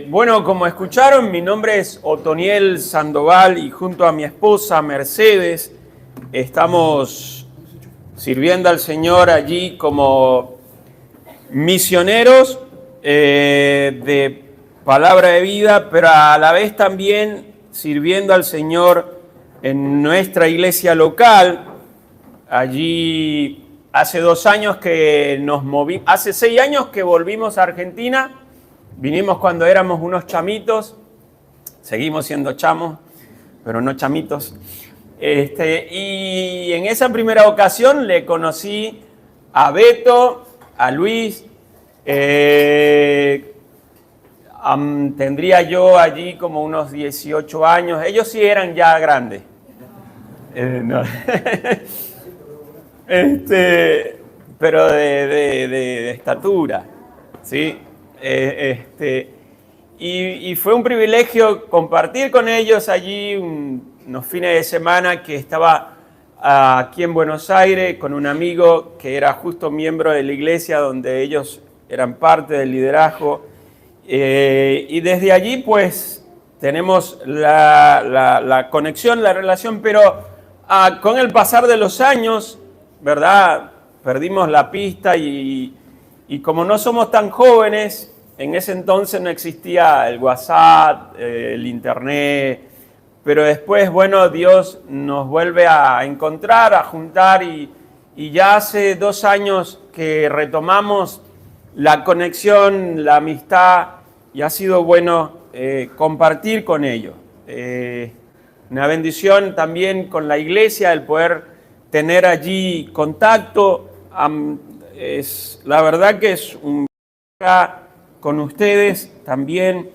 Bueno, como escucharon, mi nombre es Otoniel Sandoval y junto a mi esposa Mercedes estamos sirviendo al Señor allí como misioneros de palabra de vida, pero a la vez también sirviendo al Señor en nuestra iglesia local. Allí hace 2 años que nos movimos, hace 6 años que volvimos a Argentina. Vinimos cuando éramos unos chamitos, seguimos siendo chamos, pero no chamitos. Y en esa primera ocasión le conocí a Beto, a Luis. Tendría yo allí como unos 18 años. Ellos sí eran ya grandes. No. Pero de estatura, ¿sí? Y fue un privilegio compartir con ellos allí unos fines de semana que estaba aquí en Buenos Aires con un amigo que era justo miembro de la iglesia donde ellos eran parte del liderazgo. Y desde allí pues tenemos la conexión, la relación, pero con el pasar de los años, ¿verdad? Perdimos la pista y como no somos tan jóvenes, en ese entonces no existía el WhatsApp, el Internet, pero después, bueno, Dios nos vuelve a encontrar, a juntar y ya hace 2 años que retomamos la conexión, la amistad y ha sido bueno compartir con ellos. Una bendición también con la iglesia, el poder tener allí contacto. La verdad que es un con ustedes también.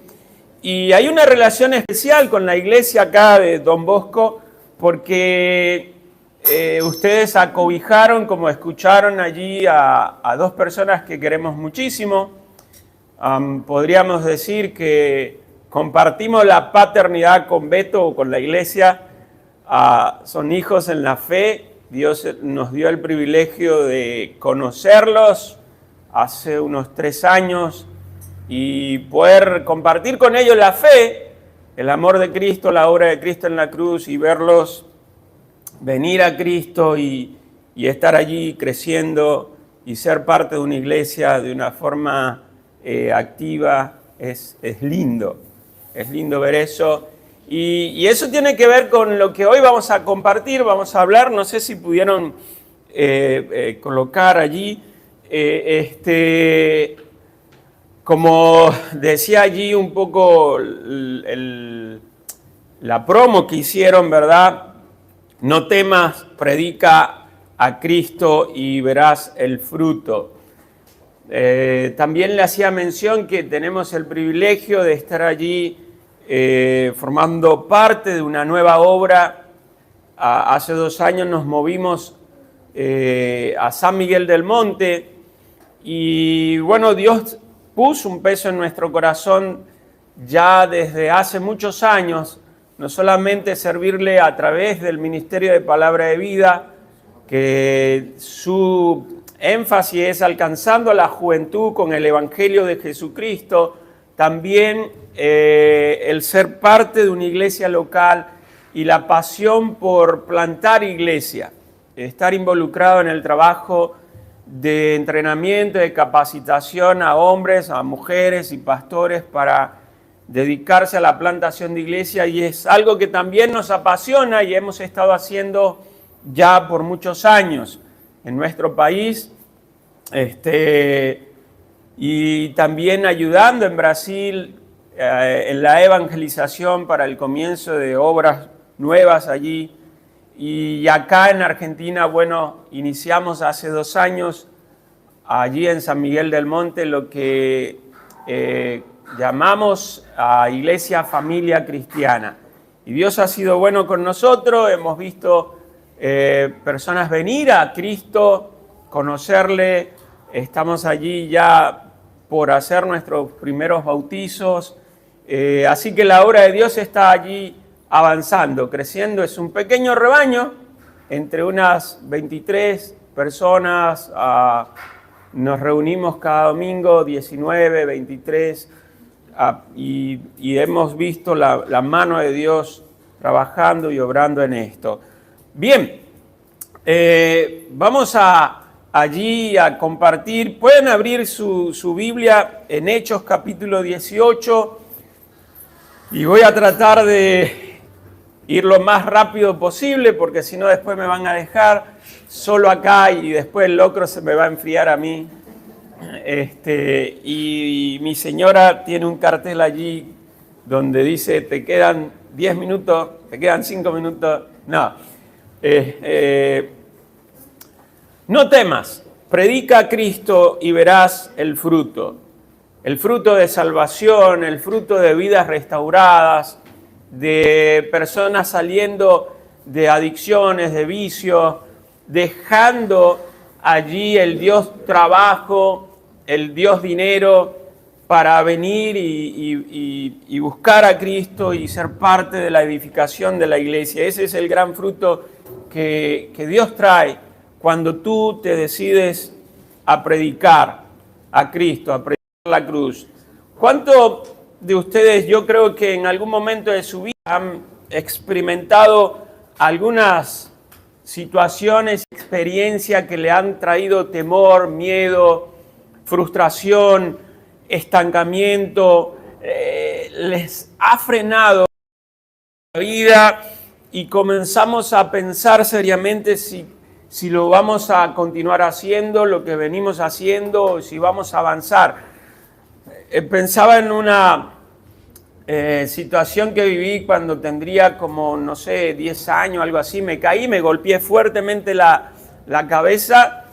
Y hay una relación especial con la iglesia acá de Don Bosco, porque ustedes acobijaron, como escucharon allí, a 2 personas que queremos muchísimo. Podríamos decir que compartimos la paternidad con Beto o con la iglesia. Son hijos en la fe. Dios nos dio el privilegio de conocerlos hace unos 3 años y poder compartir con ellos la fe, el amor de Cristo, la obra de Cristo en la cruz y verlos venir a Cristo y estar allí creciendo y ser parte de una iglesia de una forma activa. Es lindo ver eso. Y eso tiene que ver con lo que hoy vamos a compartir, vamos a hablar. No sé si pudieron colocar allí. Como decía allí un poco la promo que hicieron, ¿verdad? No temas, predica a Cristo y verás el fruto. También le hacía mención que tenemos el privilegio de estar allí formando parte de una nueva obra. Hace 2 años nos movimos a San Miguel del Monte y bueno, Dios puso un peso en nuestro corazón ya desde hace muchos años, no solamente servirle a través del Ministerio de Palabra de Vida, que su énfasis es alcanzando a la juventud con el Evangelio de Jesucristo, también el ser parte de una iglesia local y la pasión por plantar iglesia, estar involucrado en el trabajo de entrenamiento, de capacitación a hombres, a mujeres y pastores para dedicarse a la plantación de iglesia, y es algo que también nos apasiona y hemos estado haciendo ya por muchos años en nuestro país, y también ayudando en Brasil en la evangelización para el comienzo de obras nuevas allí. Y acá en Argentina, bueno, iniciamos hace 2 años allí en San Miguel del Monte lo que llamamos a Iglesia Familia Cristiana. Y Dios ha sido bueno con nosotros, hemos visto personas venir a Cristo, conocerle, estamos allí ya por hacer nuestros primeros bautizos, así que la obra de Dios está allí avanzando, creciendo. Es un pequeño rebaño, entre unas 23 personas, nos reunimos cada domingo, 19, 23, y hemos visto la mano de Dios trabajando y obrando en esto. Bien, vamos allí a compartir. Pueden abrir su Biblia en Hechos capítulo 18 y voy a tratar de ir lo más rápido posible porque si no después me van a dejar solo acá y después el locro se me va a enfriar a mí. Y mi señora tiene un cartel allí donde dice te quedan 10 minutos, te quedan 5 minutos. No, no temas, predica a Cristo y verás el fruto de salvación, el fruto de vidas restauradas, de personas saliendo de adicciones, de vicios, dejando allí el Dios trabajo, el Dios dinero, para venir y buscar a Cristo y ser parte de la edificación de la iglesia. Ese es el gran fruto que Dios trae cuando tú te decides a predicar a Cristo, a predicar la cruz. ¿Cuántos de ustedes, yo creo que en algún momento de su vida han experimentado algunas situaciones, experiencias que le han traído temor, miedo, frustración, estancamiento, les ha frenado la vida y comenzamos a pensar seriamente si lo vamos a continuar haciendo, lo que venimos haciendo, o si vamos a avanzar? Pensaba en una situación que viví cuando tendría como, no sé, 10 años, algo así. Me caí, me golpeé fuertemente la cabeza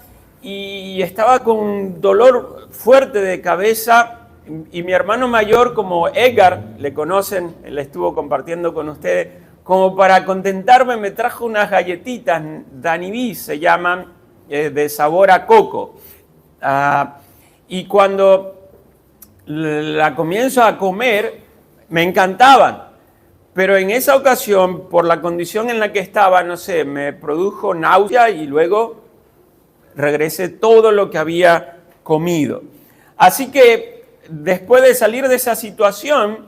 y estaba con dolor fuerte de cabeza. Y mi hermano mayor, como Edgar, le conocen, él estuvo compartiendo con ustedes, como para contentarme me trajo unas galletitas, Danibí se llaman, de sabor a coco. Y cuando la comienzo a comer, me encantaban. Pero en esa ocasión, por la condición en la que estaba, no sé, me produjo náusea y luego regresé todo lo que había comido. Así que después de salir de esa situación,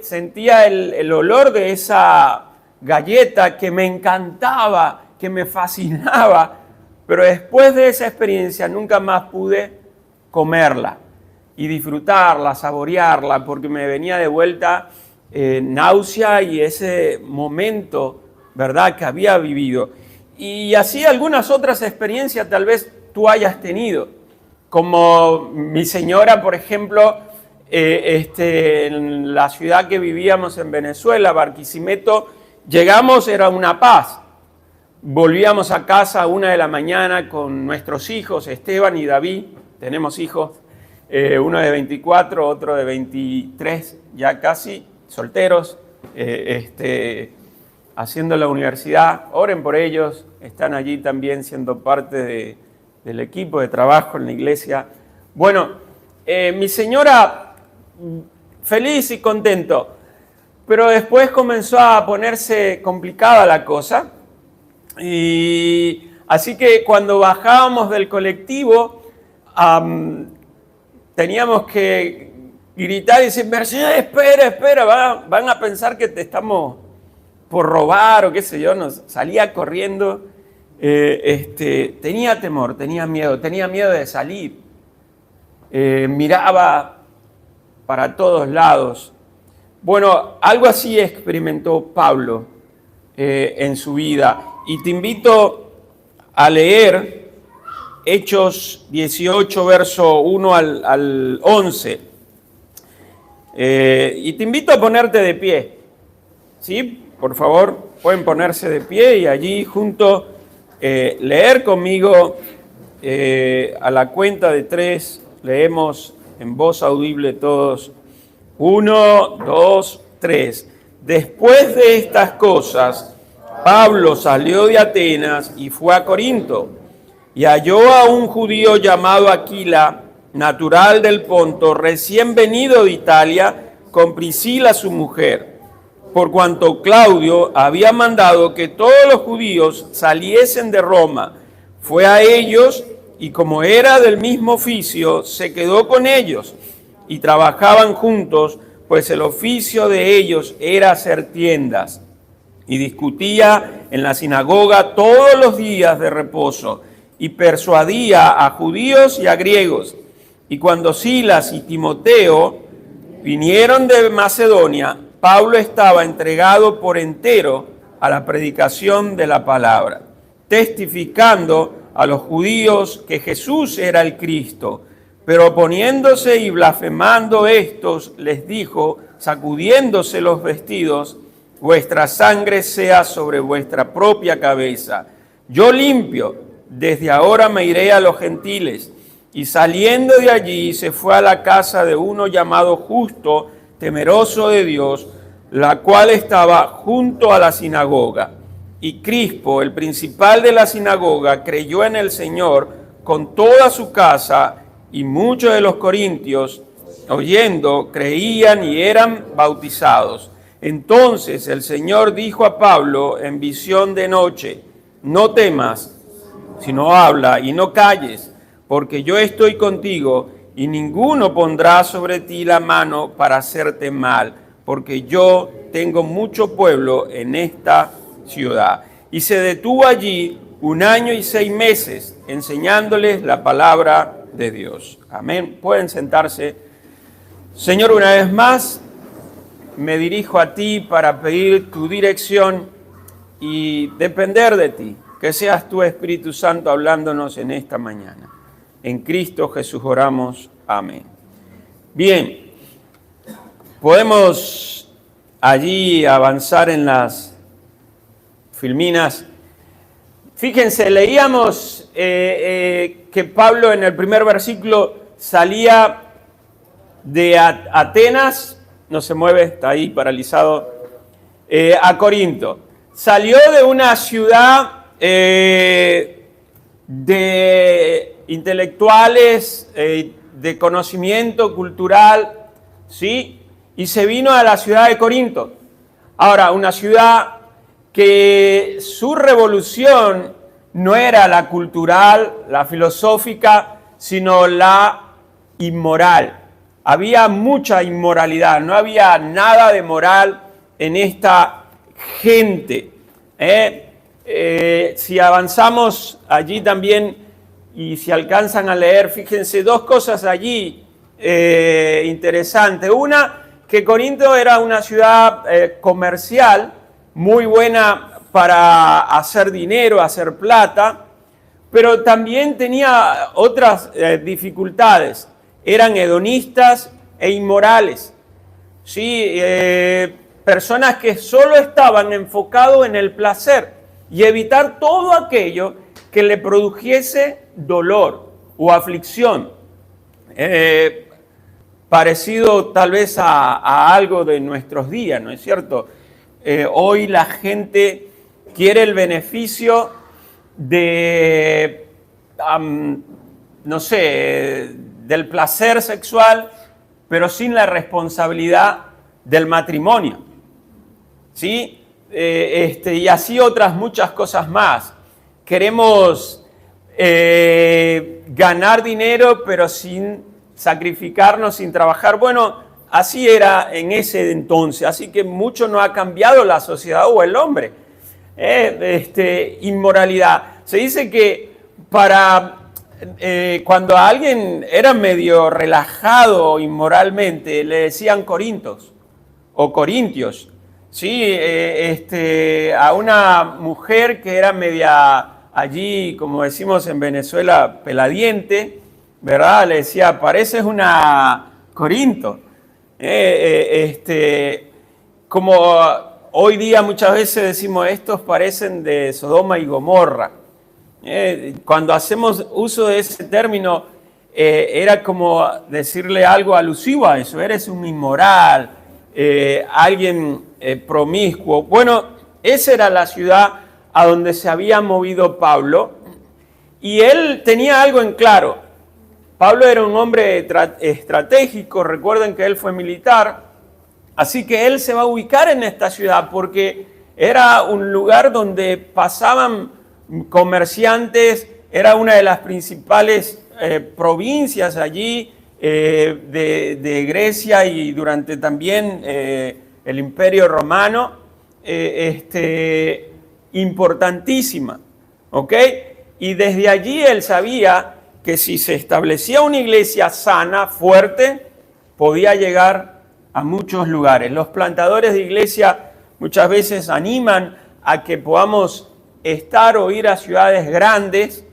sentía el olor de esa galleta que me encantaba, que me fascinaba, pero después de esa experiencia nunca más pude comerla y disfrutarla, saborearla, porque me venía de vuelta náusea y ese momento, ¿verdad?, que había vivido. Y así algunas otras experiencias tal vez tú hayas tenido, como mi señora, por ejemplo, en la ciudad que vivíamos en Venezuela, Barquisimeto, llegamos, era una paz. Volvíamos a casa a 1 de la mañana con nuestros hijos, Esteban y David, tenemos hijos, uno de 24, otro de 23, ya casi, solteros, haciendo la universidad. Oren por ellos, están allí también siendo parte del equipo de trabajo en la iglesia. Bueno, mi señora feliz y contento, pero después comenzó a ponerse complicada la cosa, y así que cuando bajábamos del colectivo teníamos que gritar y decir: Mercedes, espera, van a pensar que te estamos por robar o qué sé yo. Nos salía corriendo. Tenía temor, tenía miedo de salir. Miraba para todos lados. Bueno, algo así experimentó Pablo en su vida. Y te invito a leer Hechos 18, verso 1 al 11. Y te invito a ponerte de pie. ¿Sí? Por favor, pueden ponerse de pie y allí junto leer conmigo a la cuenta de 3. Leemos en voz audible todos. 1, 2, 3. Después de estas cosas, Pablo salió de Atenas y fue a Corinto, y halló a un judío llamado Aquila, natural del Ponto, recién venido de Italia, con Priscila su mujer, por cuanto Claudio había mandado que todos los judíos saliesen de Roma. Fue a ellos, y como era del mismo oficio, se quedó con ellos. y trabajaban juntos, pues el oficio de ellos era hacer tiendas. Y discutía en la sinagoga todos los días de reposo y persuadía a judíos y a griegos. Y cuando Silas y Timoteo vinieron de Macedonia, Pablo estaba entregado por entero a la predicación de la palabra, testificando a los judíos que Jesús era el Cristo. Pero oponiéndose y blasfemando estos, les dijo, sacudiéndose los vestidos, vuestra sangre sea sobre vuestra propia cabeza. Yo limpio, desde ahora me iré a los gentiles. Y saliendo de allí se fue a la casa de uno llamado Justo, temeroso de Dios, la cual estaba junto a la sinagoga. Y Crispo, el principal de la sinagoga, creyó en el Señor con toda su casa, y muchos de los corintios, oyendo, creían y eran bautizados. Entonces el Señor dijo a Pablo en visión de noche, no temas, sino habla y no calles, porque yo estoy contigo y ninguno pondrá sobre ti la mano para hacerte mal, porque yo tengo mucho pueblo en esta ciudad. Y se detuvo allí 1 año y 6 meses, enseñándoles la palabra de Dios. Amén. Pueden sentarse. Señor, una vez más, me dirijo a ti para pedir tu dirección y depender de ti. Que seas tu Espíritu Santo hablándonos en esta mañana. En Cristo Jesús oramos. Amén. Bien, podemos allí avanzar en las filminas. Fíjense, leíamos que Pablo en el primer versículo salía de Atenas, no se mueve, está ahí paralizado, a Corinto. Salió de una ciudad de intelectuales, de conocimiento cultural, ¿sí? Y se vino a la ciudad de Corinto. Ahora, una ciudad que su revolución no era la cultural, la filosófica, sino la inmoral. Había mucha inmoralidad, no había nada de moral en esta gente. Si avanzamos allí también y si alcanzan a leer, fíjense, 2 cosas allí interesantes. Una, que Corinto era una ciudad comercial, muy buena para hacer dinero, hacer plata, pero también tenía otras dificultades. Eran hedonistas e inmorales, ¿sí? Personas que solo estaban enfocados en el placer y evitar todo aquello que le produjese dolor o aflicción. Parecido tal vez a algo de nuestros días, ¿no es cierto? Hoy la gente quiere el beneficio de, no sé, del placer sexual, pero sin la responsabilidad del matrimonio, ¿sí? Y así otras muchas cosas más. Queremos ganar dinero, pero sin sacrificarnos, sin trabajar. Bueno, así era en ese entonces, así que mucho no ha cambiado la sociedad o el hombre. Inmoralidad. Se dice que cuando alguien era medio relajado inmoralmente, le decían corintos o corintios. Sí, a una mujer que era media allí, como decimos en Venezuela, peladiente, ¿verdad? Le decía, pareces una Corinto. Como hoy día muchas veces decimos, estos parecen de Sodoma y Gomorra. Cuando hacemos uso de ese término, era como decirle algo alusivo a eso. Eres un inmoral, alguien promiscuo. Bueno, esa era la ciudad a donde se había movido Pablo. Y él tenía algo en claro. Pablo era un hombre estratégico, recuerden que él fue militar, así que él se va a ubicar en esta ciudad porque era un lugar donde pasaban comerciantes, era una de las principales provincias allí de Grecia y durante también el Imperio Romano, importantísima, ¿ok? Y desde allí él sabía que si se establecía una iglesia sana, fuerte, podía llegar a muchos lugares. Los plantadores de iglesia muchas veces animan a que podamos estar o ir a ciudades grandes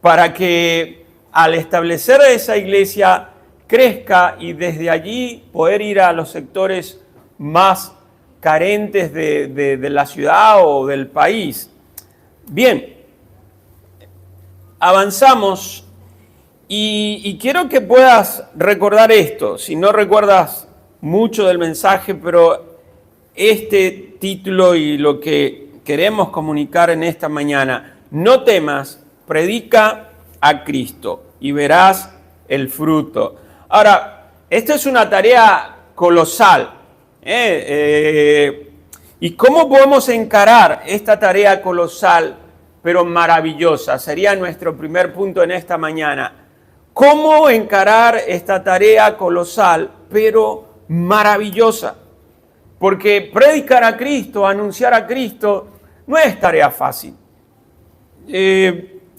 para que al establecer esa iglesia crezca y desde allí poder ir a los sectores más carentes de la ciudad o del país. Bien, avanzamos y quiero que puedas recordar esto. Si no recuerdas mucho del mensaje, pero este título y lo que queremos comunicar en esta mañana: no temas, predica a Cristo y verás el fruto. Ahora, esta es una tarea colosal. ¿Y cómo podemos encarar esta tarea colosal, pero maravillosa? Sería nuestro primer punto en esta mañana. ¿Cómo encarar esta tarea colosal, pero maravillosa? Porque predicar a Cristo, anunciar a Cristo, no es tarea fácil.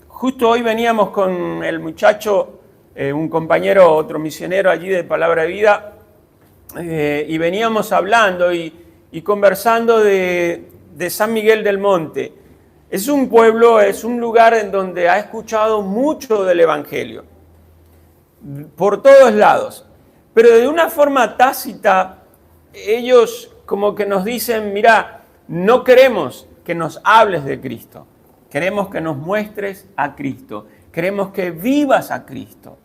Justo hoy veníamos con el muchacho, un compañero, otro misionero allí de Palabra de Vida, y veníamos hablando y conversando de San Miguel del Monte. Es un pueblo, es un lugar en donde ha escuchado mucho del Evangelio, por todos lados, pero de una forma tácita, ellos como que nos dicen: mira, no queremos que nos hables de Cristo, queremos que nos muestres a Cristo, queremos que vivas a Cristo.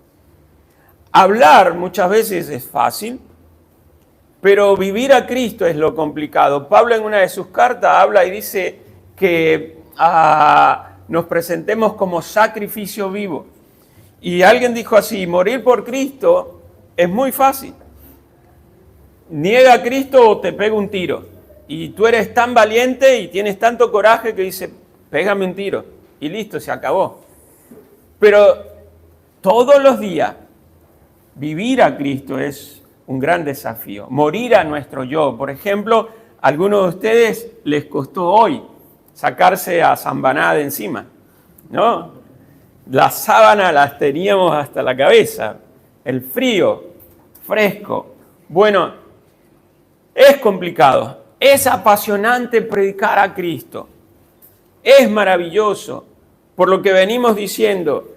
Hablar muchas veces es fácil, pero vivir a Cristo es lo complicado. Pablo en una de sus cartas habla y dice que nos presentemos como sacrificio vivo. Y alguien dijo así: morir por Cristo es muy fácil. Niega a Cristo o te pega un tiro. Y tú eres tan valiente y tienes tanto coraje que dices: pégame un tiro. Y listo, se acabó. Pero todos los días vivir a Cristo es un gran desafío. Morir a nuestro yo. Por ejemplo, a algunos de ustedes les costó hoy sacarse a Zambaná de encima, ¿no? Las sábanas las teníamos hasta la cabeza. El frío, fresco. Bueno, es complicado. Es apasionante predicar a Cristo. Es maravilloso. Por lo que venimos diciendo,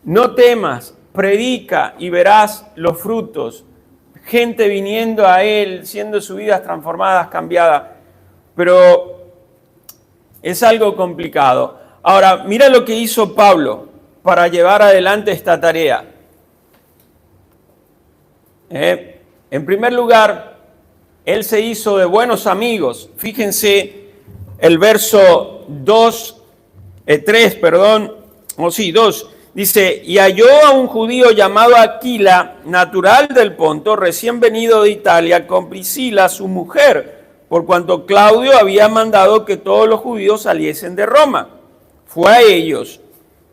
no temas, predica y verás los frutos. Gente viniendo a Él, siendo sus vidas transformadas, cambiadas. Pero es algo complicado. Ahora, mira lo que hizo Pablo para llevar adelante esta tarea. En primer lugar, él se hizo de buenos amigos. Fíjense el verso 2. Dice: y halló a un judío llamado Aquila, natural del Ponto, recién venido de Italia, con Priscila, su mujer, por cuanto Claudio había mandado que todos los judíos saliesen de Roma. Fue a ellos,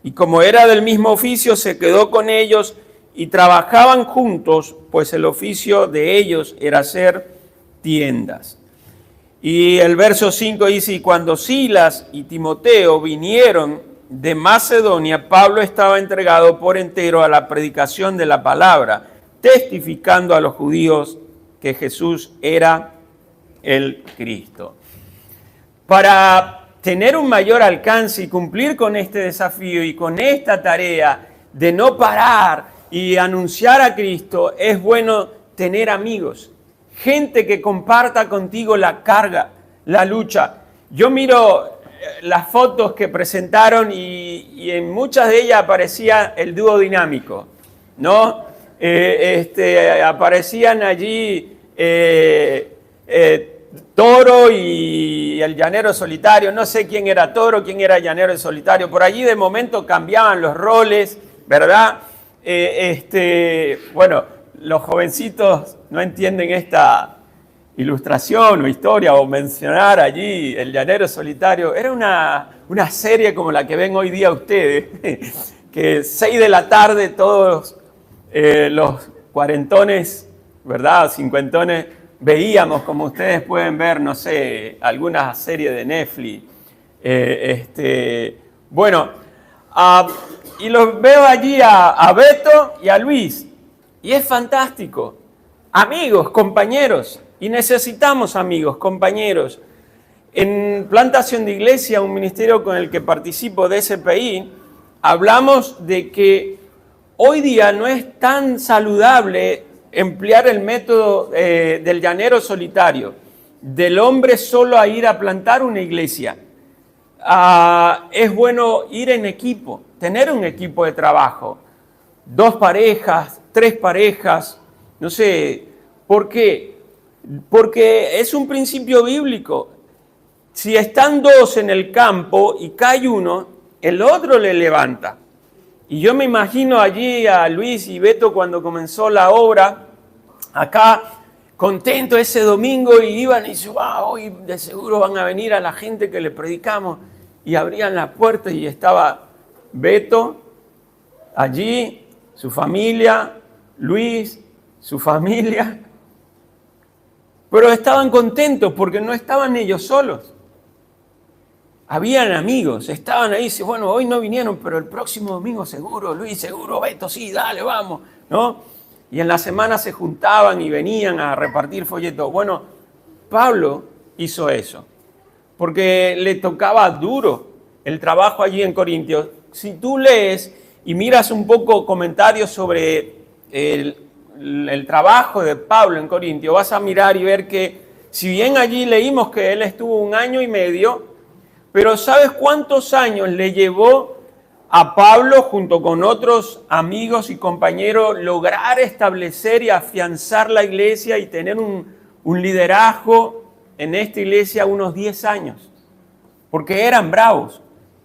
y como era del mismo oficio, se quedó con ellos y trabajaban juntos, pues el oficio de ellos era hacer tiendas. Y el verso 5 dice: y cuando Silas y Timoteo vinieron de Macedonia, Pablo estaba entregado por entero a la predicación de la palabra, testificando a los judíos que Jesús era el Cristo. Para tener un mayor alcance y cumplir con este desafío y con esta tarea de no parar y anunciar a Cristo, es bueno tener amigos, gente que comparta contigo la carga, la lucha. Yo miro las fotos que presentaron y en muchas de ellas aparecía el dúo dinámico, ¿no? Aparecían allí Toro y el llanero solitario. No sé quién era Toro, quién era llanero solitario. Por allí de momento cambiaban los roles, ¿verdad? Bueno, los jovencitos no entienden esta ilustración o historia o mencionar allí el llanero solitario. Era una serie como la que ven hoy día ustedes, que 6 de la tarde todos los cuarentones, ¿verdad? Cincuentones, veíamos, como ustedes pueden ver, no sé, alguna serie de Netflix. Bueno, y los veo allí a Beto y a Luis, y es fantástico. Amigos, compañeros, y necesitamos amigos, compañeros. En Plantación de Iglesia, un ministerio con el que participo de SPI, hablamos de que hoy día no es tan saludable emplear el método del llanero solitario, del hombre solo a ir a plantar una iglesia. Es bueno ir en equipo, tener un equipo de trabajo, 2 parejas, 3 parejas, no sé. ¿Por qué? Porque es un principio bíblico. Si están 2 en el campo y cae uno, el otro le levanta. Y yo me imagino allí a Luis y Beto cuando comenzó la obra, acá contento ese domingo, y iban y dicen, hoy de seguro van a venir a la gente que le predicamos. Y abrían la puerta y estaba Beto allí, su familia, Luis, su familia. Pero estaban contentos porque no estaban ellos solos. Habían amigos, estaban ahí, dice, bueno, hoy no vinieron, pero el próximo domingo seguro, Luis, seguro, Beto, sí, dale, vamos, ¿no? Y en la semana se juntaban y venían a repartir folletos. Bueno, Pablo hizo eso, porque le tocaba duro el trabajo allí en Corintios. Si tú lees y miras un poco comentarios sobre el trabajo de Pablo en Corintios, vas a mirar y ver que, si bien allí leímos que él estuvo 1 año y medio, pero ¿sabes cuántos años le llevó a Pablo, junto con otros amigos y compañeros, lograr establecer y afianzar la iglesia y tener un liderazgo en esta iglesia? Unos 10 años, porque eran bravos.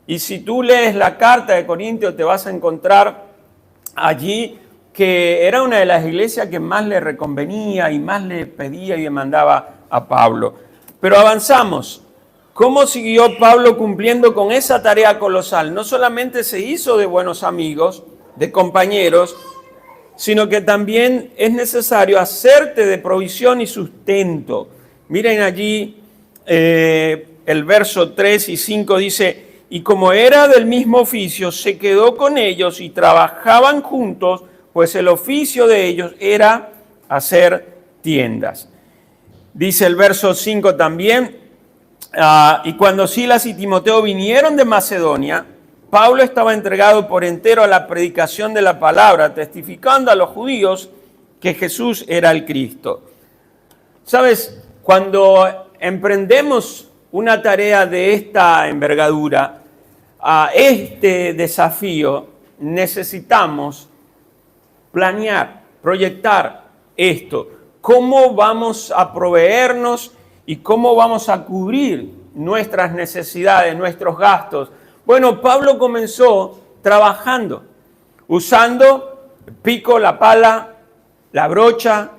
Y si tú lees la carta de Corintios, te vas a encontrar allí que era una de las iglesias que más le reconvenía y más le pedía y demandaba a Pablo. Pero avanzamos. ¿Cómo siguió Pablo cumpliendo con esa tarea colosal? No solamente se hizo de buenos amigos, de compañeros, sino que también es necesario hacerte de provisión y sustento. Miren allí el verso 3 y 5 dice, y como era del mismo oficio, se quedó con ellos y trabajaban juntos, pues el oficio de ellos era hacer tiendas. Dice el verso 5 también, y cuando Silas y Timoteo vinieron de Macedonia, Pablo estaba entregado por entero a la predicación de la palabra, testificando a los judíos que Jesús era el Cristo. ¿Sabes? Cuando emprendemos una tarea de esta envergadura, este desafío, necesitamos planear, proyectar esto. ¿Cómo vamos a proveernos y cómo vamos a cubrir nuestras necesidades, nuestros gastos? Bueno, Pablo comenzó trabajando, usando el pico, la pala, la brocha,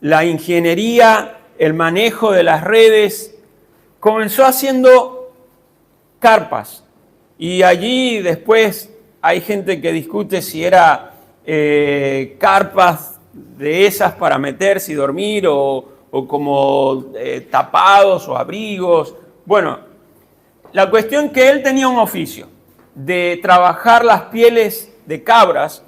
la ingeniería, el manejo de las redes. Comenzó haciendo carpas, y allí después hay gente que discute si era carpas de esas para meterse y dormir o como tapados o abrigos. Bueno, la cuestión que él tenía un oficio de trabajar las pieles de cabras,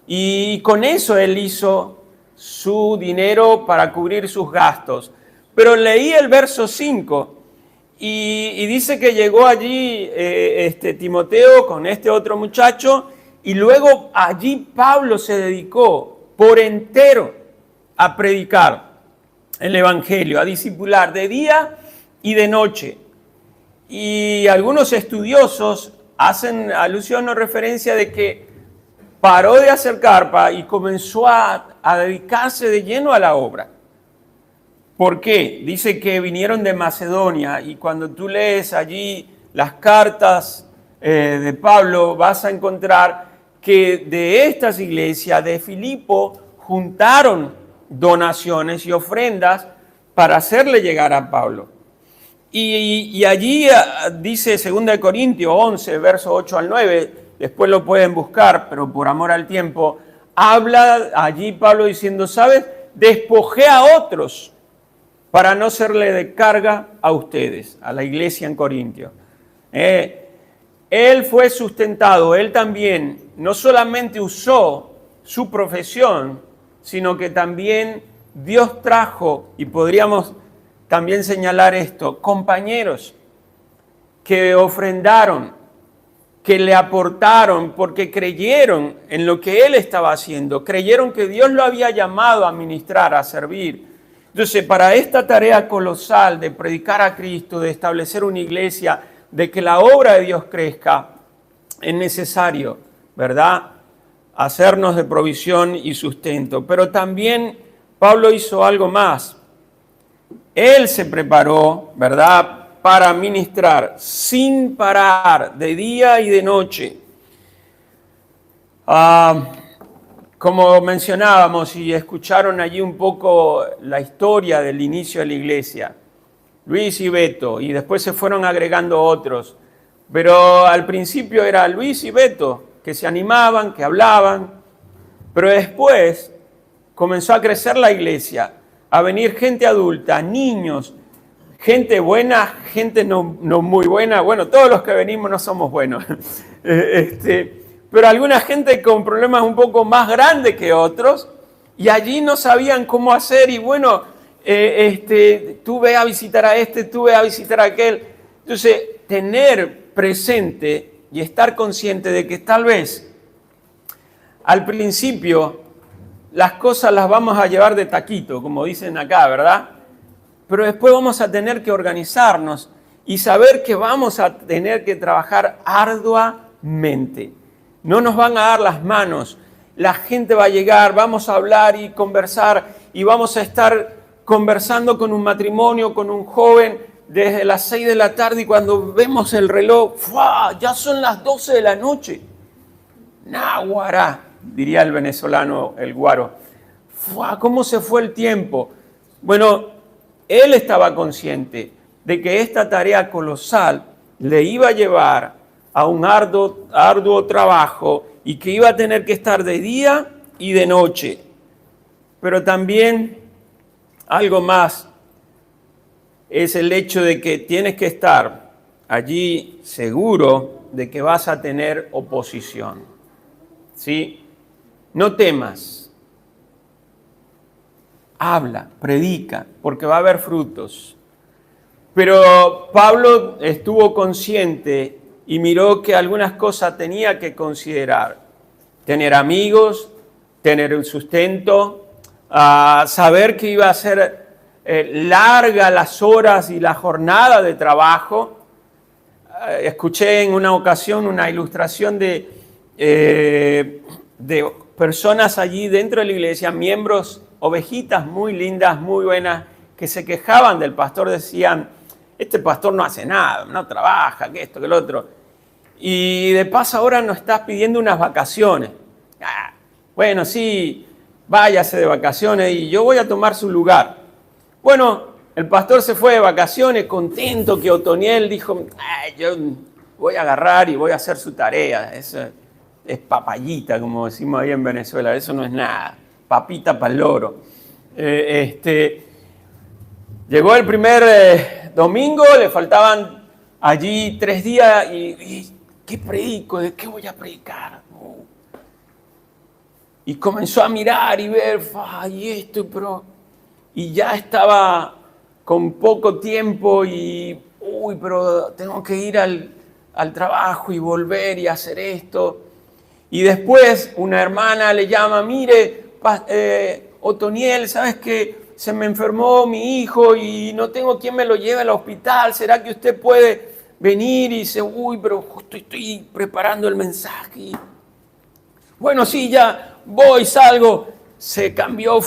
y con eso él hizo su dinero para cubrir sus gastos. Pero leí el verso 5 y dice que llegó allí Timoteo con este otro muchacho, y luego allí Pablo se dedicó por entero a predicar el evangelio, a discipular de día y de noche. Y algunos estudiosos hacen alusión o referencia de que paró de hacer carpa y comenzó a dedicarse de lleno a la obra. ¿Por qué? Dice que vinieron de Macedonia, y cuando tú lees allí las cartas de Pablo, vas a encontrar que de estas iglesias de Filipo juntaron donaciones y ofrendas para hacerle llegar a Pablo. Y allí dice 2 Corintios 11, verso 8 al 9, después lo pueden buscar, pero por amor al tiempo, habla allí Pablo diciendo, ¿sabes? Despojé a otros para no serle de carga a ustedes, a la iglesia en Corintio. Él fue sustentado, él también no solamente usó su profesión, sino que también Dios trajo, y podríamos también señalar esto, compañeros que ofrendaron, que le aportaron porque creyeron en lo que él estaba haciendo, creyeron que Dios lo había llamado a ministrar, a servir. Entonces, para esta tarea colosal de predicar a Cristo, de establecer una iglesia, de que la obra de Dios crezca, es necesario, ¿verdad?, hacernos de provisión y sustento. Pero también Pablo hizo algo más. Él se preparó, ¿verdad?, para ministrar sin parar, de día y de noche. Como mencionábamos y escucharon allí un poco la historia del inicio de la iglesia, Luis y Beto, y después se fueron agregando otros, pero al principio era Luis y Beto, que se animaban, que hablaban, pero después comenzó a crecer la iglesia, a venir gente adulta, niños, gente buena, gente no muy buena. Bueno, todos los que venimos no somos buenos. Pero alguna gente con problemas un poco más grandes que otros, y allí no sabían cómo hacer, y bueno, tú ve a visitar a este, tú ve a visitar a aquel. Entonces, tener presente y estar consciente de que tal vez al principio las cosas las vamos a llevar de taquito, como dicen acá, ¿verdad? Pero después vamos a tener que organizarnos y saber que vamos a tener que trabajar arduamente. No nos van a dar las manos, la gente va a llegar, vamos a hablar y conversar y vamos a estar conversando con un matrimonio, con un joven desde las 6 de la tarde y cuando vemos el reloj, ¡fua!, ya son las 12 de la noche. Náguara, diría el venezolano, el guaro. ¡Fua!, ¿cómo se fue el tiempo? Bueno, él estaba consciente de que esta tarea colosal le iba a llevar a un arduo trabajo y que iba a tener que estar de día y de noche. Pero también algo más es el hecho de que tienes que estar allí seguro de que vas a tener oposición. ¿Sí? No temas. Habla, predica, porque va a haber frutos. Pero Pablo estuvo consciente y miró que algunas cosas tenía que considerar. Tener amigos, tener un sustento, saber que iba a ser larga las horas y la jornada de trabajo. Escuché en una ocasión una ilustración de personas allí dentro de la iglesia, miembros, ovejitas muy lindas, muy buenas, que se quejaban del pastor, decían, este pastor no hace nada, no trabaja, que esto, que lo otro. Y de paso ahora nos estás pidiendo unas vacaciones. Bueno, sí, váyase de vacaciones y yo voy a tomar su lugar. Bueno, el pastor se fue de vacaciones contento que Otoniel dijo, yo voy a agarrar y voy a hacer su tarea. Eso es papayita, como decimos ahí en Venezuela, eso no es nada. Papita para el loro. Llegó el primer domingo, le faltaban allí 3 días y ¿qué predico? ¿De qué voy a predicar? Y comenzó a mirar y ver, y esto, y ya estaba con poco tiempo y, pero tengo que ir al trabajo y volver y hacer esto. Y después una hermana le llama, mire, Otoniel, ¿sabes qué? Se me enfermó mi hijo y no tengo quien me lo lleve al hospital. ¿Será que usted puede venir? Y dice, pero justo estoy preparando el mensaje. Bueno, sí, ya voy, salgo. Se cambió,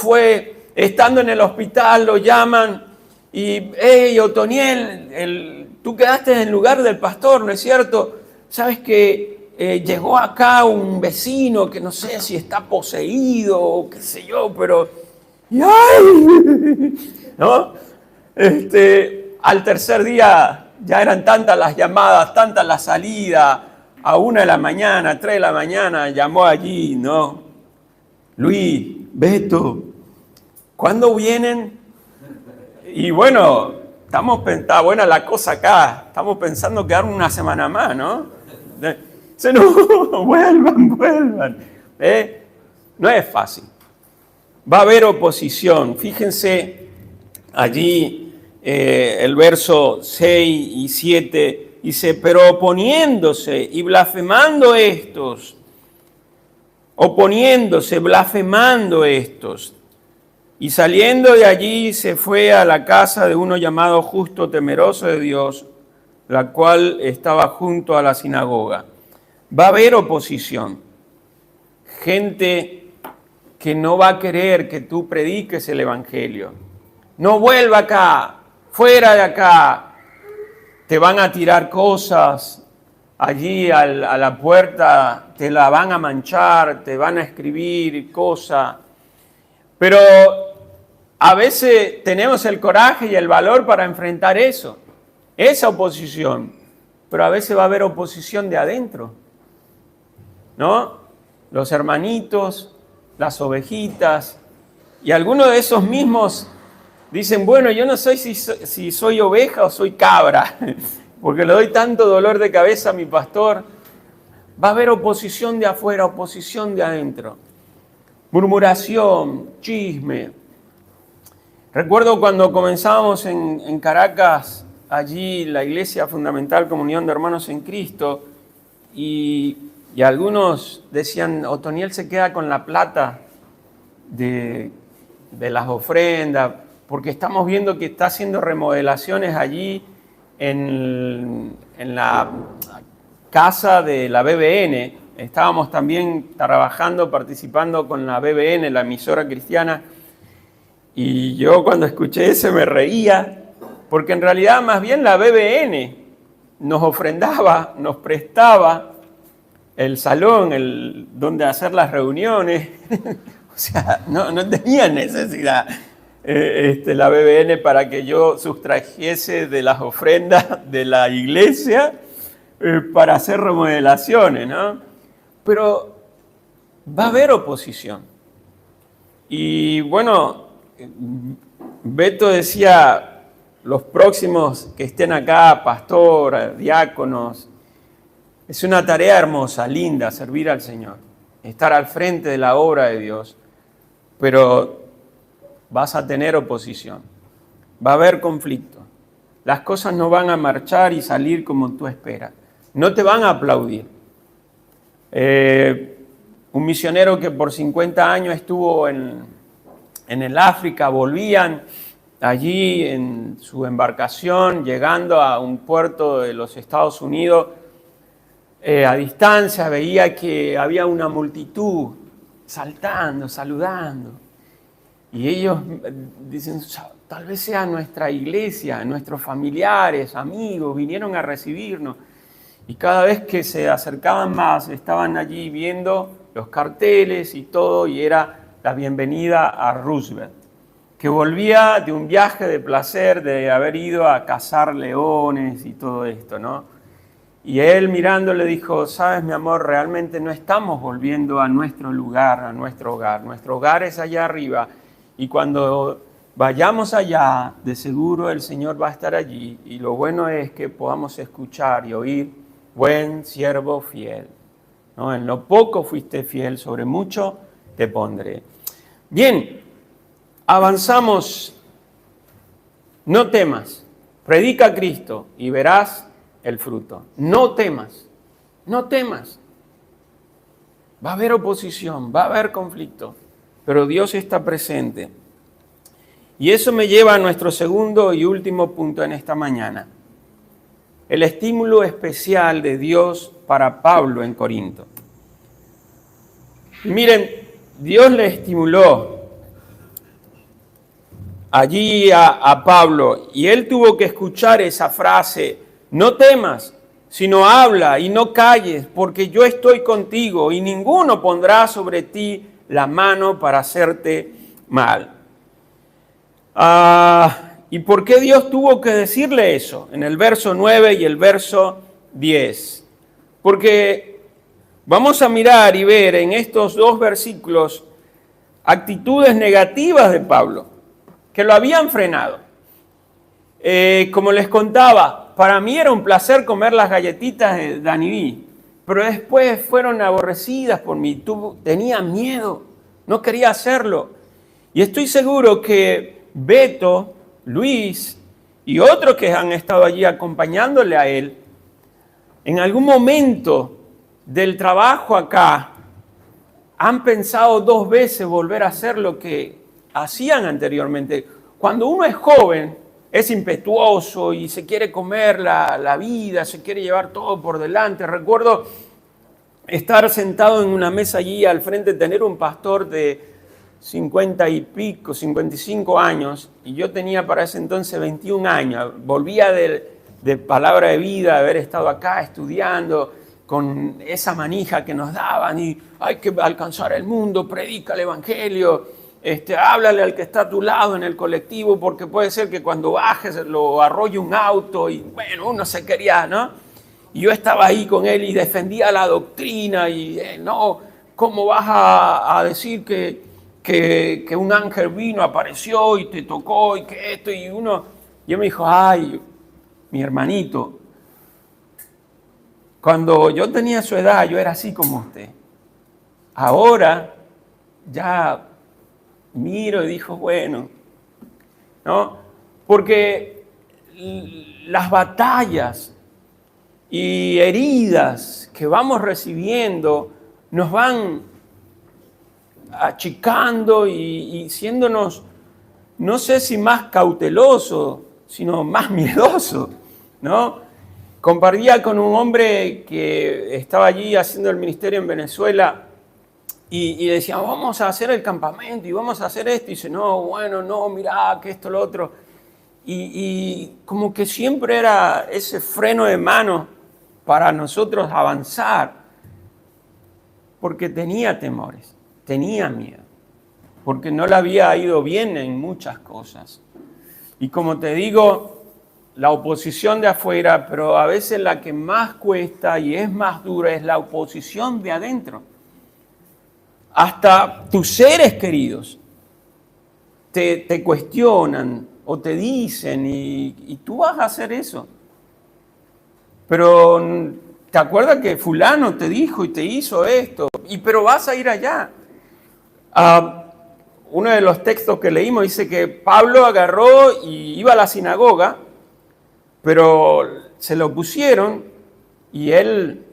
estando en el hospital, lo llaman. Y, hey, Otoniel, tú quedaste en el lugar del pastor, ¿no es cierto? ¿Sabes que llegó acá un vecino que no sé si está poseído o qué sé yo, pero... ¡ay! ¿No? Al tercer día ya eran tantas las llamadas, tantas las salidas, a 1 de la mañana, 3 de la mañana, llamó allí, ¿no? Luis, Beto, ¿cuándo vienen? Y bueno, está buena la cosa acá, estamos pensando quedar una semana más, ¿no? No, vuelvan. No es fácil. Va a haber oposición. Fíjense allí el verso 6 y 7, dice, pero oponiéndose y blasfemando blasfemando estos, y saliendo de allí se fue a la casa de uno llamado Justo, temeroso de Dios, la cual estaba junto a la sinagoga. Va a haber oposición. Gente que no va a querer que tú prediques el evangelio. No vuelva acá, fuera de acá. Te van a tirar cosas allí a la puerta, te la van a manchar, te van a escribir cosas. Pero a veces tenemos el coraje y el valor para enfrentar eso, esa oposición. Pero a veces va a haber oposición de adentro, ¿no? Los hermanitos, las ovejitas, y algunos de esos mismos dicen, bueno, yo no sé si soy oveja o soy cabra, porque le doy tanto dolor de cabeza a mi pastor. Va a haber oposición de afuera, oposición de adentro. Murmuración, chisme. Recuerdo cuando comenzábamos en Caracas, allí la Iglesia Fundamental Comunión de Hermanos en Cristo, y algunos decían, Otoniel se queda con la plata de las ofrendas, porque estamos viendo que está haciendo remodelaciones allí en la casa de la BBN. Estábamos también trabajando, participando con la BBN, la emisora cristiana, y yo cuando escuché eso me reía, porque en realidad más bien la BBN nos ofrendaba, nos prestaba el salón, donde hacer las reuniones. O sea, no tenía necesidad la BBN para que yo sustrajese de las ofrendas de la iglesia para hacer remodelaciones, ¿no? Pero va a haber oposición. Y bueno, Beto decía, los próximos que estén acá, pastor, diáconos, es una tarea hermosa, linda, servir al Señor, estar al frente de la obra de Dios, pero vas a tener oposición, va a haber conflicto, las cosas no van a marchar y salir como tú esperas, no te van a aplaudir. Un misionero que por 50 años estuvo en el África, volvían allí en su embarcación, llegando a un puerto de los Estados Unidos, a distancia veía que había una multitud saltando, saludando. Y ellos dicen, tal vez sea nuestra iglesia, nuestros familiares, amigos, vinieron a recibirnos. Y cada vez que se acercaban más, estaban allí viendo los carteles y todo, y era la bienvenida a Roosevelt, que volvía de un viaje de placer, de haber ido a cazar leones y todo esto, ¿no? Y él mirando le dijo, sabes, mi amor, realmente no estamos volviendo a nuestro lugar, a nuestro hogar. Nuestro hogar es allá arriba, y cuando vayamos allá, de seguro el Señor va a estar allí, y lo bueno es que podamos escuchar y oír, buen siervo fiel, ¿no? En lo poco fuiste fiel, sobre mucho te pondré. Bien, avanzamos. No temas, predica a Cristo y verás el fruto. No temas, no temas. Va a haber oposición, va a haber conflicto, pero Dios está presente. Y eso me lleva a nuestro segundo y último punto en esta mañana. El estímulo especial de Dios para Pablo en Corinto. Miren, Dios le estimuló allí a Pablo, y él tuvo que escuchar esa frase, no temas, sino habla y no calles, porque yo estoy contigo y ninguno pondrá sobre ti la mano para hacerte mal. ¿Y por qué Dios tuvo que decirle eso? En el verso 9 y el verso 10. Porque vamos a mirar y ver en estos dos versículos actitudes negativas de Pablo, que lo habían frenado. Como les contaba, para mí era un placer comer las galletitas de Danny, pero después fueron aborrecidas por mí. Tenía miedo, no quería hacerlo. Y estoy seguro que Beto, Luis y otros que han estado allí acompañándole a él, en algún momento del trabajo acá, han pensado 2 veces volver a hacer lo que hacían anteriormente. Cuando uno es joven, es impetuoso y se quiere comer la vida, se quiere llevar todo por delante. Recuerdo estar sentado en una mesa allí al frente, tener un pastor de 50 y pico, 55 años, y yo tenía para ese entonces 21 años. Volvía de Palabra de Vida, de haber estado acá estudiando, con esa manija que nos daban, y hay que alcanzar el mundo, predica el evangelio, háblale al que está a tu lado en el colectivo, porque puede ser que cuando bajes lo arrolle un auto, y bueno, uno se quería, ¿no? Y yo estaba ahí con él y defendía la doctrina, y no, ¿cómo vas a decir que un ángel vino, apareció y te tocó, y que esto, y yo me dijo, ay, mi hermanito, cuando yo tenía su edad, yo era así como usted. Ahora ya miro y dijo, bueno, ¿no? Porque las batallas y heridas que vamos recibiendo nos van achicando y siéndonos, no sé si más cautelosos, sino más miedosos, ¿no? Compartía con un hombre que estaba allí haciendo el ministerio en Venezuela y decía, vamos a hacer el campamento y vamos a hacer esto. Y dice, no, bueno, no, mirá, que esto, lo otro. Y como que siempre era ese freno de mano para nosotros avanzar, porque tenía temores, tenía miedo, porque no le había ido bien en muchas cosas. Y como te digo, la oposición de afuera, pero a veces la que más cuesta y es más dura es la oposición de adentro. Hasta tus seres queridos te cuestionan o te dicen y tú vas a hacer eso. Pero ¿te acuerdas que fulano te dijo y te hizo esto? Pero vas a ir allá. Uno de los textos que leímos dice que Pablo agarró y iba a la sinagoga, pero se lo pusieron y él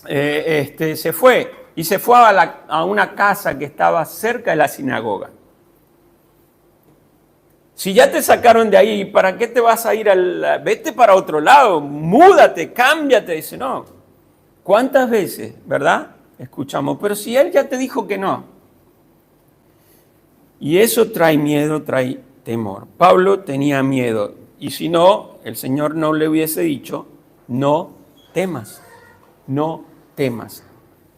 se fue. Y se fue a una casa que estaba cerca de la sinagoga. Si ya te sacaron de ahí, ¿para qué te vas a ir vete para otro lado, múdate, cámbiate? Dice, no. ¿Cuántas veces, verdad? Escuchamos, pero si él ya te dijo que no. Y eso trae miedo, trae temor. Pablo tenía miedo. Y si no, el Señor no le hubiese dicho, no temas, no temas.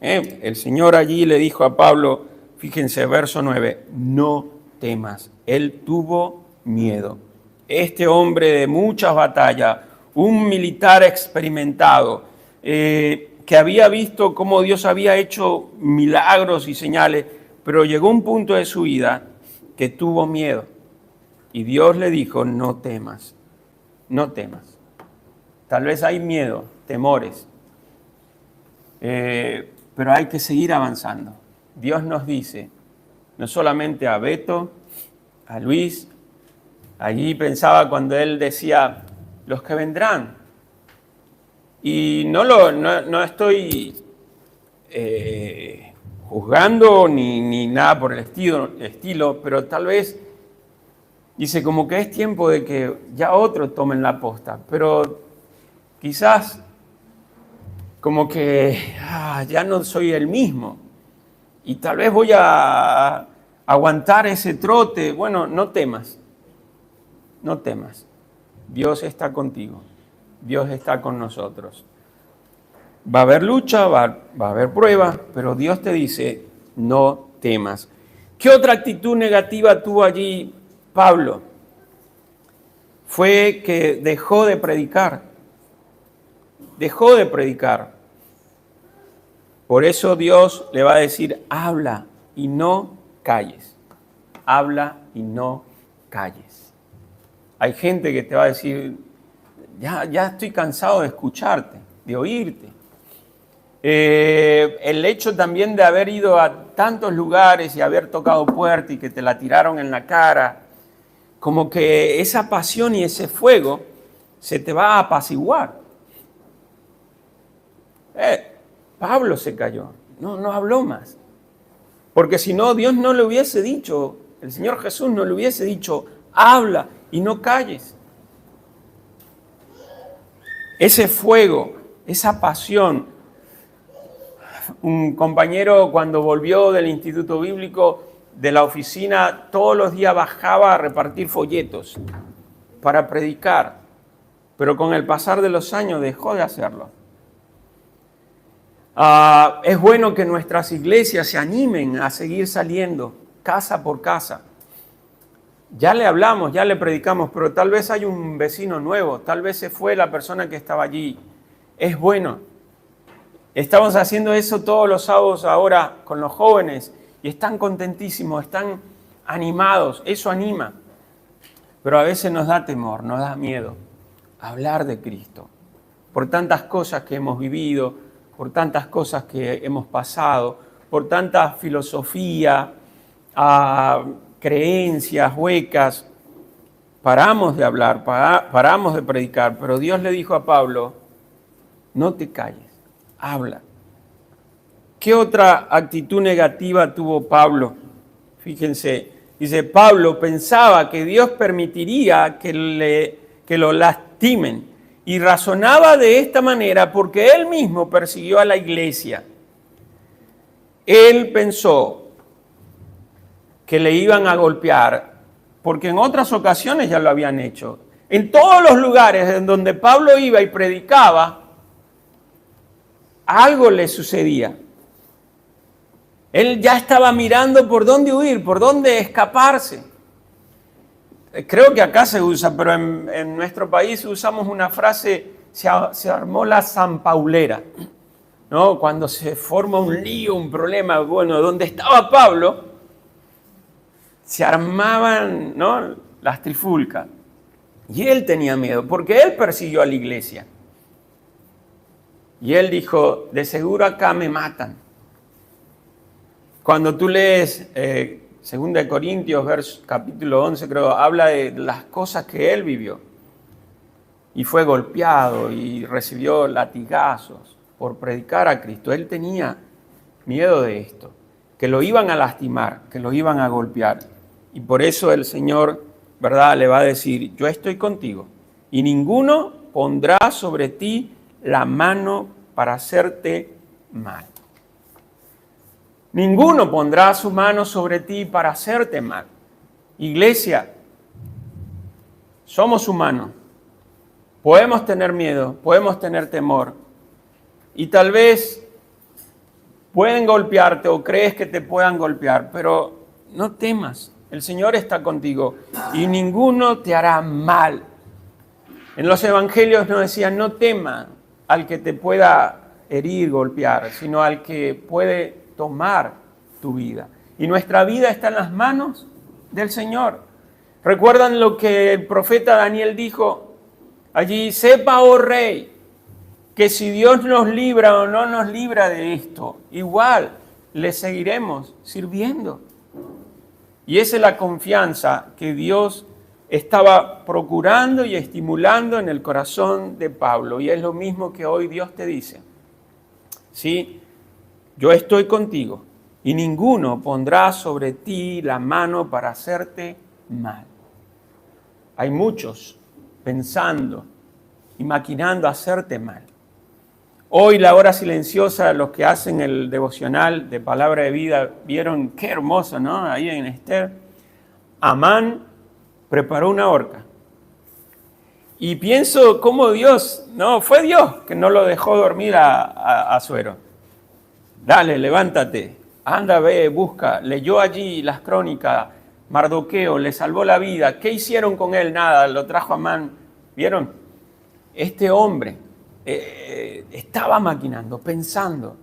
El Señor allí le dijo a Pablo, fíjense, verso 9, no temas. Él tuvo miedo. Este hombre de muchas batallas, un militar experimentado, que había visto cómo Dios había hecho milagros y señales, pero llegó un punto de su vida que tuvo miedo. Y Dios le dijo, no temas, no temas. Tal vez hay miedo, temores, pero hay que seguir avanzando. Dios nos dice, no solamente a Beto, a Luis, allí pensaba cuando él decía, los que vendrán. Y no estoy juzgando ni nada por el estilo, pero tal vez dice como que es tiempo de que ya otros tomen la posta, pero quizás como que ya no soy el mismo y tal vez voy a aguantar ese trote. Bueno, no temas, no temas. Dios está contigo, Dios está con nosotros. Va a haber lucha, va a haber prueba, pero Dios te dice, no temas. ¿Qué otra actitud negativa tuvo allí Pablo? Fue que dejó de predicar. Dejó de predicar. Por eso Dios le va a decir, habla y no calles. Habla y no calles. Hay gente que te va a decir, ya estoy cansado de escucharte, de oírte. El hecho también de haber ido a tantos lugares y haber tocado puerta y que te la tiraron en la cara, como que esa pasión y ese fuego se te va a apaciguar. Pablo se cayó, no habló más. Porque si no, Dios no le hubiese dicho, el Señor Jesús no le hubiese dicho, habla y no calles. Ese fuego, esa pasión. Un compañero cuando volvió del Instituto Bíblico, de la oficina, todos los días bajaba a repartir folletos para predicar, pero con el pasar de los años dejó de hacerlo. Es bueno que nuestras iglesias se animen a seguir saliendo casa por casa. Ya le hablamos, ya le predicamos, pero tal vez hay un vecino nuevo, tal vez se fue la persona que estaba allí. Es bueno. Estamos haciendo eso todos los sábados ahora con los jóvenes y están contentísimos, están animados, eso anima. Pero a veces nos da temor, nos da miedo hablar de Cristo por tantas cosas que hemos vivido, por tantas cosas que hemos pasado, por tanta filosofía, creencias huecas. Paramos de hablar, paramos de predicar, pero Dios le dijo a Pablo, no te calles. Habla. ¿Qué otra actitud negativa tuvo Pablo? Fíjense, dice, Pablo pensaba que Dios permitiría que lo lastimen y razonaba de esta manera porque él mismo persiguió a la iglesia. Él pensó que le iban a golpear porque en otras ocasiones ya lo habían hecho. En todos los lugares en donde Pablo iba y predicaba, algo le sucedía. Él ya estaba mirando por dónde huir, por dónde escaparse. Creo que acá se usa, pero en nuestro país usamos una frase, se armó la sanpaulera, ¿no? Cuando se forma un lío, un problema, bueno, donde estaba Pablo, se armaban, ¿no?, las trifulcas. Y él tenía miedo, porque él persiguió a la iglesia. Y él dijo, de seguro acá me matan. Cuando tú lees 2 Corintios, capítulo 11, creo, habla de las cosas que él vivió. Y fue golpeado y recibió latigazos por predicar a Cristo. Él tenía miedo de esto, que lo iban a lastimar, que lo iban a golpear. Y por eso el Señor, ¿verdad?, le va a decir, yo estoy contigo y ninguno pondrá sobre ti la mano para hacerte mal. Ninguno pondrá su mano sobre ti para hacerte mal. Iglesia, somos humanos. Podemos tener miedo, podemos tener temor. Y tal vez pueden golpearte o crees que te puedan golpear, pero no temas. El Señor está contigo y ninguno te hará mal. En los evangelios nos decían, no temas al que te pueda herir, golpear, sino al que puede tomar tu vida. Y nuestra vida está en las manos del Señor. ¿Recuerdan lo que el profeta Daniel dijo allí? Sepa, oh rey, que si Dios nos libra o no nos libra de esto, igual le seguiremos sirviendo. Y esa es la confianza que Dios estaba procurando y estimulando en el corazón de Pablo. Y es lo mismo que hoy Dios te dice. ¿Sí? Yo estoy contigo y ninguno pondrá sobre ti la mano para hacerte mal. Hay muchos pensando y maquinando hacerte mal. Hoy la hora silenciosa, los que hacen el devocional de Palabra de Vida, vieron qué hermoso, ¿no? Ahí en Esther, Amán preparó una horca. Y pienso cómo Dios, no, fue Dios que no lo dejó dormir a Asuero. Dale, levántate, anda, ve, busca. Leyó allí las crónicas, Mardoqueo, le salvó la vida. ¿Qué hicieron con él? Nada, lo trajo Amán. ¿Vieron? Este hombre estaba maquinando, pensando.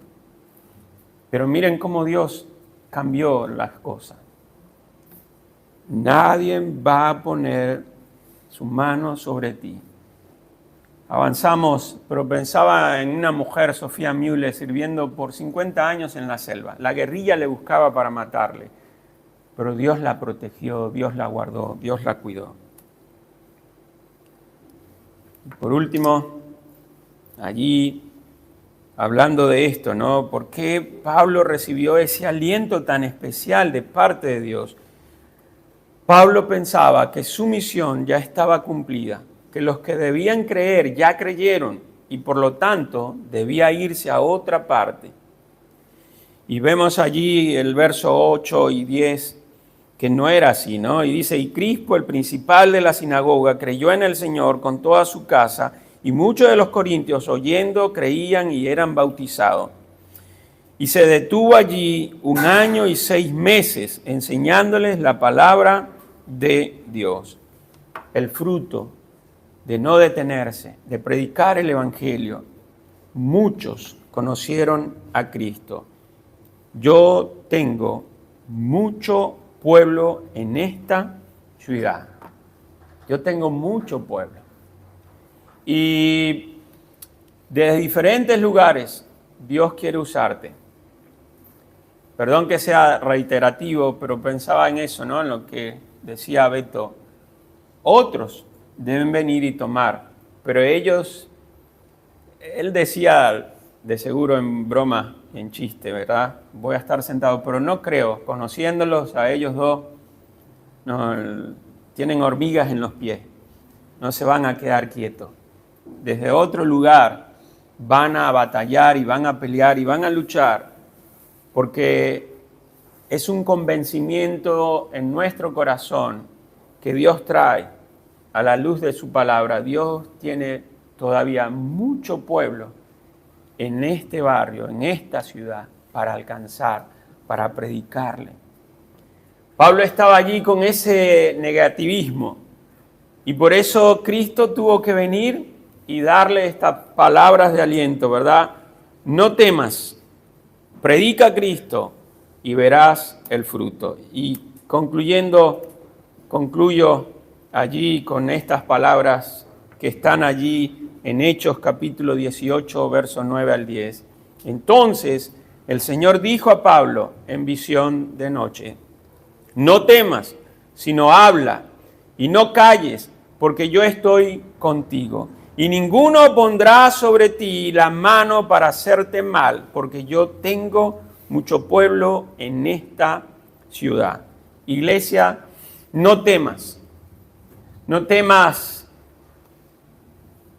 Pero miren cómo Dios cambió las cosas. nadie va a poner su mano sobre ti. Avanzamos, pero pensaba en una mujer, Sofía Müller, sirviendo por 50 años en la selva. La guerrilla le buscaba para matarle, pero Dios la protegió, Dios la guardó, Dios la cuidó. Por último, allí, hablando de esto, ¿no? ¿Por qué Pablo recibió ese aliento tan especial de parte de Dios? Pablo pensaba que su misión ya estaba cumplida, que los que debían creer ya creyeron y por lo tanto debía irse a otra parte. Y vemos allí el verso 8 y 10 que no era así, ¿no? Y dice, y Crispo, el principal de la sinagoga, creyó en el Señor con toda su casa, y muchos de los corintios oyendo creían y eran bautizados. Y se detuvo allí 1 año y 6 meses enseñándoles la palabra de Dios. El fruto de no detenerse, de predicar el Evangelio. Muchos conocieron a Cristo. Yo tengo mucho pueblo en esta ciudad. Yo tengo mucho pueblo. Y desde diferentes lugares Dios quiere usarte. Perdón que sea reiterativo, pero pensaba en eso, ¿no? En lo que decía Beto. Otros deben venir y tomar, pero ellos, él decía de seguro en broma, en chiste, ¿verdad? Voy a estar sentado, pero no creo, conociéndolos a ellos dos, no, tienen hormigas en los pies, no se van a quedar quietos. Desde otro lugar van a batallar y van a pelear y van a luchar, porque es un convencimiento en nuestro corazón que Dios trae a la luz de su palabra. Dios tiene todavía mucho pueblo en este barrio, en esta ciudad, para alcanzar, para predicarle. Pablo estaba allí con ese negativismo y por eso Cristo tuvo que venir y darle estas palabras de aliento, ¿verdad? No temas, predica a Cristo y verás el fruto. Y concluyo allí con estas palabras que están allí en Hechos capítulo 18, versos 9 al 10. Entonces el Señor dijo a Pablo en visión de noche, no temas, sino habla y no calles, porque yo estoy contigo. Y ninguno pondrá sobre ti la mano para hacerte mal, porque yo tengo mucho pueblo en esta ciudad. Iglesia, no temas. No temas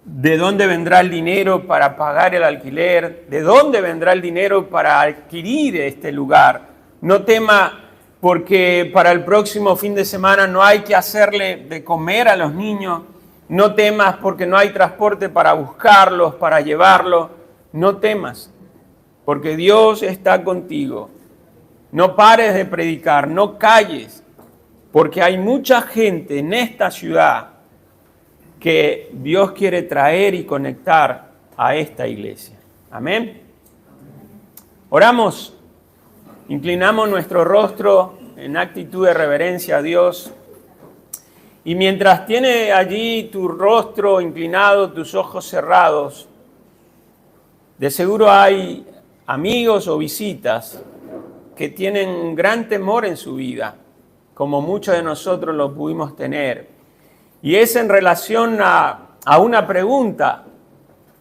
de dónde vendrá el dinero para pagar el alquiler, de dónde vendrá el dinero para adquirir este lugar. No temas porque para el próximo fin de semana no hay que hacerle de comer a los niños. No temas porque no hay transporte para buscarlos, para llevarlos. No temas, porque Dios está contigo. No pares de predicar, no calles, porque hay mucha gente en esta ciudad que Dios quiere traer y conectar a esta iglesia. Amén. Oramos, inclinamos nuestro rostro en actitud de reverencia a Dios. Y mientras tiene allí tu rostro inclinado, tus ojos cerrados, de seguro hay amigos o visitas que tienen un gran temor en su vida, como muchos de nosotros lo pudimos tener. Y es en relación a una pregunta,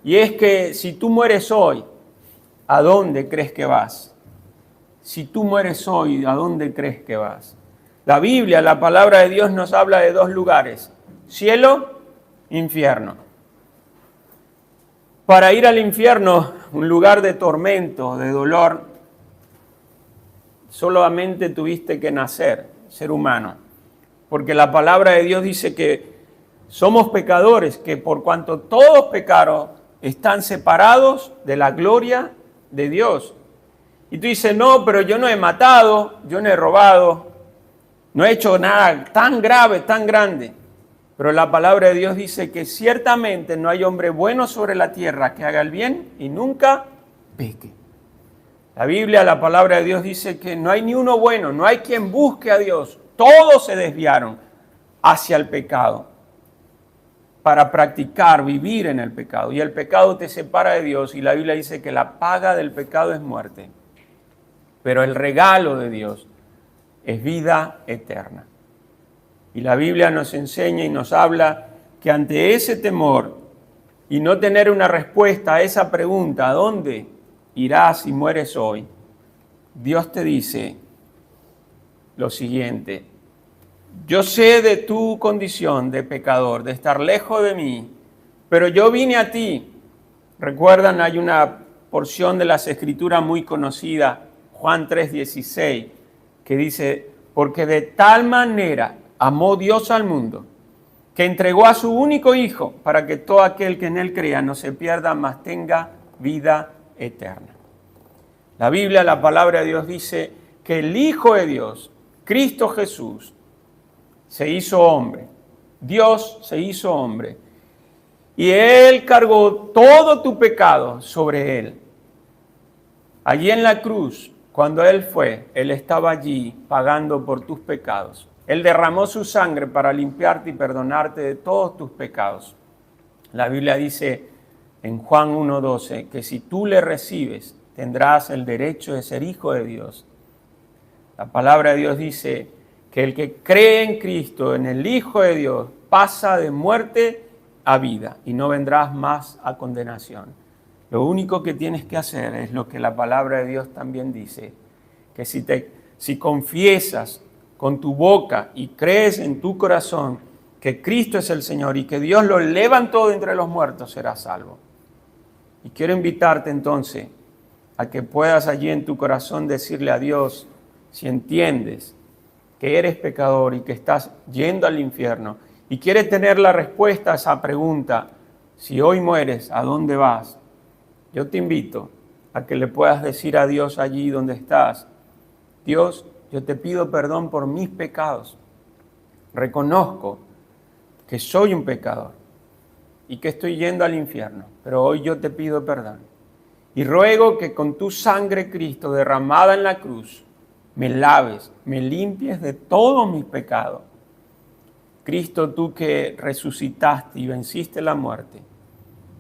y es que si tú mueres hoy, ¿a dónde crees que vas? Si tú mueres hoy, ¿a dónde crees que vas? La Biblia, la palabra de Dios nos habla de 2 lugares, cielo, infierno. Para ir al infierno, un lugar de tormento, de dolor, solamente tuviste que nacer, ser humano. Porque la palabra de Dios dice que somos pecadores, que por cuanto todos pecaron, están separados de la gloria de Dios. Y tú dices, no, pero yo no he matado, yo no he robado, no he hecho nada tan grave, tan grande. Pero la palabra de Dios dice que ciertamente no hay hombre bueno sobre la tierra que haga el bien y nunca peque. La Biblia, la palabra de Dios dice que no hay ni uno bueno, no hay quien busque a Dios. todos se desviaron hacia el pecado para practicar, vivir en el pecado. Y el pecado te separa de Dios, y la Biblia dice que la paga del pecado es muerte, pero el regalo de Dios es vida eterna. Y la Biblia nos enseña y nos habla que ante ese temor y no tener una respuesta a esa pregunta, ¿a dónde irás si mueres hoy?, Dios te dice lo siguiente: yo sé de tu condición de pecador, de estar lejos de mí, pero yo vine a ti. Recuerdan, hay una porción de las Escrituras muy conocida, Juan 3:16, que dice: porque de tal manera amó Dios al mundo, que entregó a su único Hijo, para que todo aquel que en Él crea no se pierda, mas tenga vida eterna. La Biblia, la palabra de Dios, dice que el Hijo de Dios, Cristo Jesús, se hizo hombre. Dios se hizo hombre. Y Él cargó todo tu pecado sobre Él. Allí en la cruz, cuando Él fue, Él estaba allí pagando por tus pecados. Él derramó su sangre para limpiarte y perdonarte de todos tus pecados. La Biblia dice en Juan 1:12 que si tú le recibes, tendrás el derecho de ser hijo de Dios. La palabra de Dios dice que el que cree en Cristo, en el Hijo de Dios, pasa de muerte a vida y no vendrás más a condenación. Lo único que tienes que hacer es lo que la palabra de Dios también dice, que si confiesas con tu boca y crees en tu corazón que Cristo es el Señor y que Dios lo levantó de entre los muertos, serás salvo. Y quiero invitarte entonces a que puedas allí en tu corazón decirle a Dios, si entiendes que eres pecador y que estás yendo al infierno y quieres tener la respuesta a esa pregunta, si hoy mueres, ¿a dónde vas? Yo te invito a que le puedas decir a Dios allí donde estás: Dios, yo te pido perdón por mis pecados. Reconozco que soy un pecador y que estoy yendo al infierno, pero hoy yo te pido perdón. Y ruego que con tu sangre, Cristo, derramada en la cruz, me laves, me limpies de todos mis pecados. Cristo, tú que resucitaste y venciste la muerte,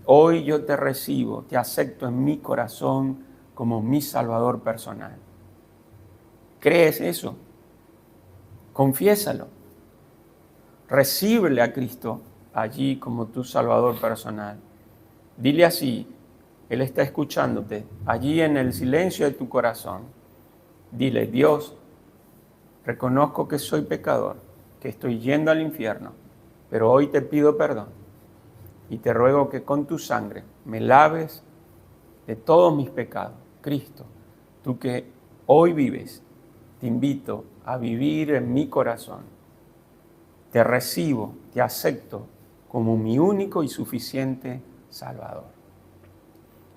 hoy yo te recibo, te acepto en mi corazón como mi Salvador personal. ¿Crees eso? Confiésalo. Recíbele a Cristo allí como tu Salvador personal. Dile así: Él está escuchándote, allí en el silencio de tu corazón. Dile: Dios, reconozco que soy pecador, que estoy yendo al infierno, pero hoy te pido perdón y te ruego que con tu sangre me laves de todos mis pecados. Cristo, tú que hoy vives, te invito a vivir en mi corazón. Te recibo, te acepto como mi único y suficiente Salvador.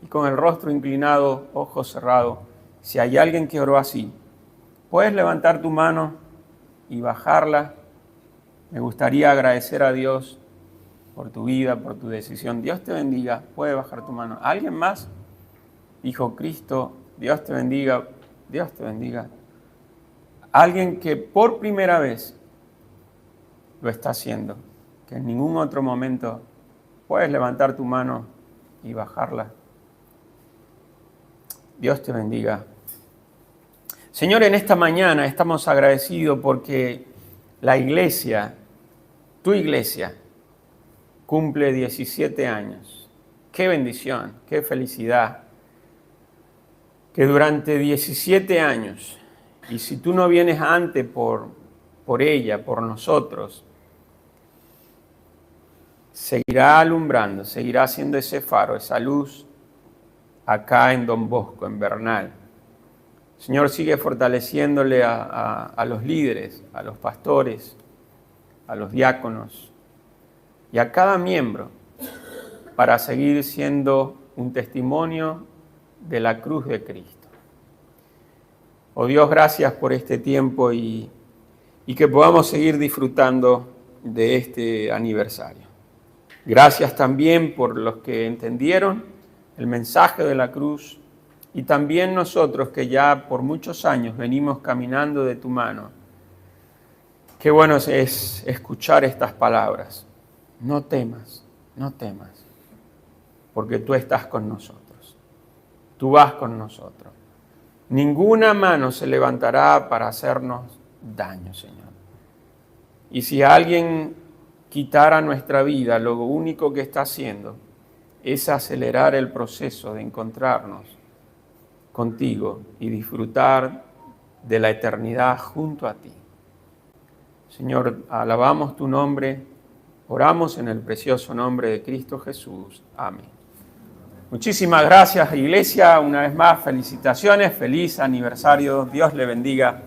Y con el rostro inclinado, ojos cerrados, si hay alguien que oró así, puedes levantar tu mano y bajarla. Me gustaría agradecer a Dios por tu vida, por tu decisión. Dios te bendiga. Puede bajar tu mano. ¿Alguien más? Dijo Cristo: Dios te bendiga. Dios te bendiga. Alguien que por primera vez lo está haciendo, que en ningún otro momento. Puedes levantar tu mano y bajarla. Dios te bendiga. Señor, en esta mañana estamos agradecidos porque la iglesia, tu iglesia, cumple 17 años. Qué bendición, qué felicidad. Que durante 17 años, y si tú no vienes antes por ella, por nosotros, seguirá alumbrando, seguirá siendo ese faro, esa luz acá en Don Bosco, en Bernal. Señor, sigue fortaleciéndole a los líderes, a los pastores, a los diáconos y a cada miembro para seguir siendo un testimonio de la cruz de Cristo. Oh Dios, gracias por este tiempo y que podamos seguir disfrutando de este aniversario. Gracias también por los que entendieron el mensaje de la cruz y también nosotros que ya por muchos años venimos caminando de tu mano. Qué bueno es escuchar estas palabras. No temas, no temas, porque tú estás con nosotros. Tú vas con nosotros. Ninguna mano se levantará para hacernos daño, Señor. Y si alguien quitara nuestra vida, lo único que está haciendo es acelerar el proceso de encontrarnos contigo y disfrutar de la eternidad junto a ti. Señor, alabamos tu nombre, oramos en el precioso nombre de Cristo Jesús. Amén. Muchísimas gracias, Iglesia. Una vez más, felicitaciones, feliz aniversario. Dios le bendiga.